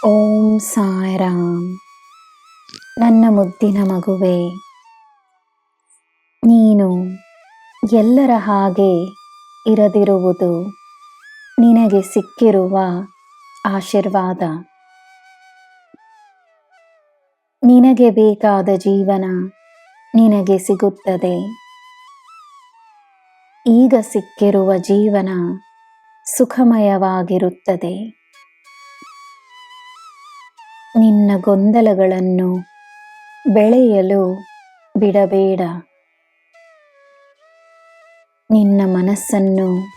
ಓಂ ಸಾಯಿರಾಮ್. ನನ್ನ ಮುದ್ದಿನ ಮಗುವೆ, ನೀನು ಎಲ್ಲರ ಹಾಗೆ ಇರದಿರುವುದು ನಿನಗೆ ಸಿಕ್ಕಿರುವ ಆಶೀರ್ವಾದ. ನಿನಗೆ ಬೇಕಾದ ಜೀವನ ನಿನಗೆ ಸಿಗುತ್ತದೆ. ಈಗ ಸಿಕ್ಕಿರುವ ಜೀವನ ಸುಖಮಯವಾಗಿರುತ್ತದೆ. ನಿನ್ನ ಗೊಂದಲಗಳನ್ನು ಬೆಳೆಯಲು ಬಿಡಬೇಡ. ನಿನ್ನ ಮನಸ್ಸನ್ನು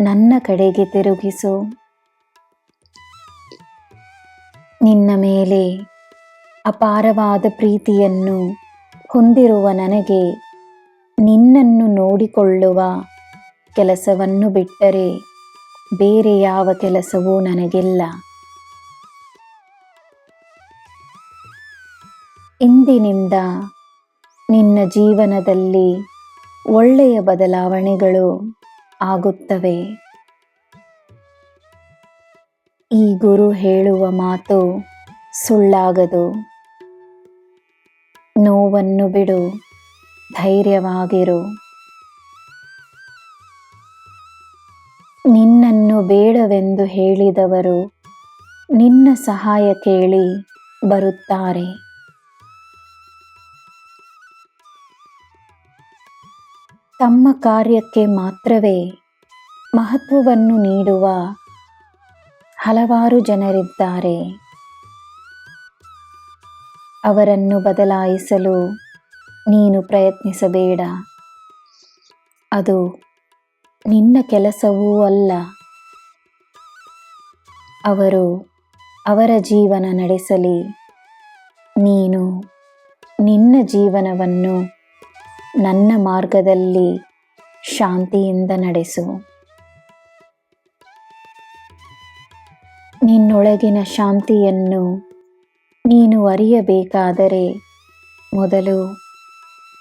ನನ್ನ ಕಡೆಗೆ ತಿರುಗಿಸು. ನಿನ್ನ ಮೇಲೆ ಅಪಾರವಾದ ಪ್ರೀತಿಯನ್ನು ಹೊಂದಿರುವ ನನಗೆ ನಿನ್ನನ್ನು ನೋಡಿಕೊಳ್ಳುವ ಕೆಲಸವನ್ನು ಬಿಟ್ಟರೆ ಬೇರೆ ಯಾವ ಕೆಲಸವೂ ನನಗಿಲ್ಲ. ಇಂದಿನಿಂದ ನಿನ್ನ ಜೀವನದಲ್ಲಿ ಒಳ್ಳೆಯ ಬದಲಾವಣೆಗಳು ಆಗುತ್ತವೆ. ಈ ಗುರು ಹೇಳುವ ಮಾತು ಸುಳ್ಳಾಗದು. ನೋವನ್ನು ಬಿಡು, ಧೈರ್ಯವಾಗಿರು. ನಿನ್ನನ್ನು ಬೇಡವೆಂದು ಹೇಳಿದವರು ನಿನ್ನ ಸಹಾಯ ಕೇಳಿ ಬರುತ್ತಾರೆ. ತಮ್ಮ ಕಾರ್ಯಕ್ಕೆ ಮಾತ್ರವೇ ಮಹತ್ವವನ್ನು ನೀಡುವ ಹಲವಾರು ಜನರಿದ್ದಾರೆ. ಅವರನ್ನು ಬದಲಾಯಿಸಲು ನೀನು ಪ್ರಯತ್ನಿಸಬೇಡ. ಅದು ನಿನ್ನ ಕೆಲಸವೂ ಅಲ್ಲ. ಅವರು ಅವರ ಜೀವನ ನಡೆಸಲಿ. ನೀನು ನಿನ್ನ ಜೀವನವನ್ನು ನನ್ನ ಮಾರ್ಗದಲ್ಲಿ ಶಾಂತಿಯಿಂದ ನಡೆಸು. ನಿನ್ನೊಳಗಿನ ಶಾಂತಿಯನ್ನು ನೀನು ಅರಿಯಬೇಕಾದರೆ ಮೊದಲು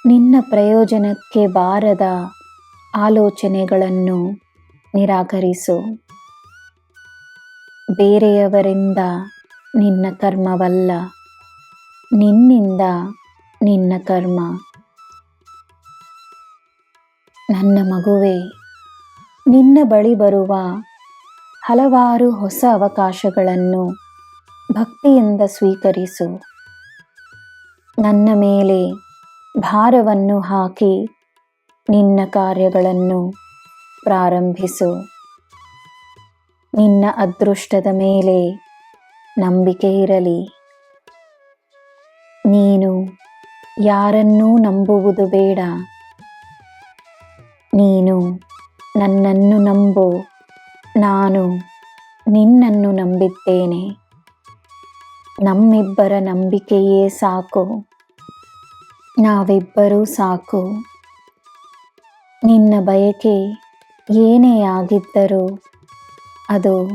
ನಿನ್ನ ಪ್ರಯೋಜನಕ್ಕೆ ಬಾರದ ಆಲೋಚನೆಗಳನ್ನು ನಿರಾಕರಿಸು. ಬೇರೆಯವರಿಂದ ನಿನ್ನ ಕರ್ಮವಲ್ಲ, ನಿನ್ನಿಂದ ನಿನ್ನ ಕರ್ಮ. ನನ್ನ ಮಗುವೆ, ನಿನ್ನ ಬಳಿ ಬರುವ ಹಲವಾರು ಹೊಸ ಅವಕಾಶಗಳನ್ನು ಭಕ್ತಿಯಿಂದ ಸ್ವೀಕರಿಸು. ನನ್ನ ಮೇಲೆ ಭಾರವನ್ನು ಹಾಕಿ ನಿನ್ನ ಕಾರ್ಯಗಳನ್ನು ಪ್ರಾರಂಭಿಸು. ನಿನ್ನ ಅದೃಷ್ಟದ ಮೇಲೆ ನಂಬಿಕೆ ಇರಲಿ. ನೀನು ಯಾರನ್ನೂ ನಂಬುವುದು ಬೇಡ. ನೀನು ನನ್ನನ್ನು ನಂಬು. ನಾನು ನಿನ್ನನ್ನು ನಂಬಿದ್ದೇನೆ. ನಮ್ಮಿಬ್ಬರ ನಂಬಿಕೆಯೇ ಸಾಕು. ನಾವಿಬ್ಬರೂ ಸಾಕು. ನಿನ್ನ ಬಯಕೆ ಏನೇ ಆಗಿದ್ದರೂ ಅದು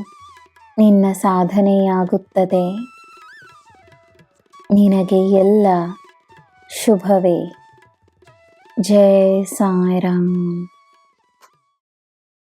ನಿನ್ನ ಸಾಧನೆಯಾಗುತ್ತದೆ. ನಿನಗೆ ಎಲ್ಲ ಶುಭವೇ. ಜೈ ಸಾಯಿರಾಮ್.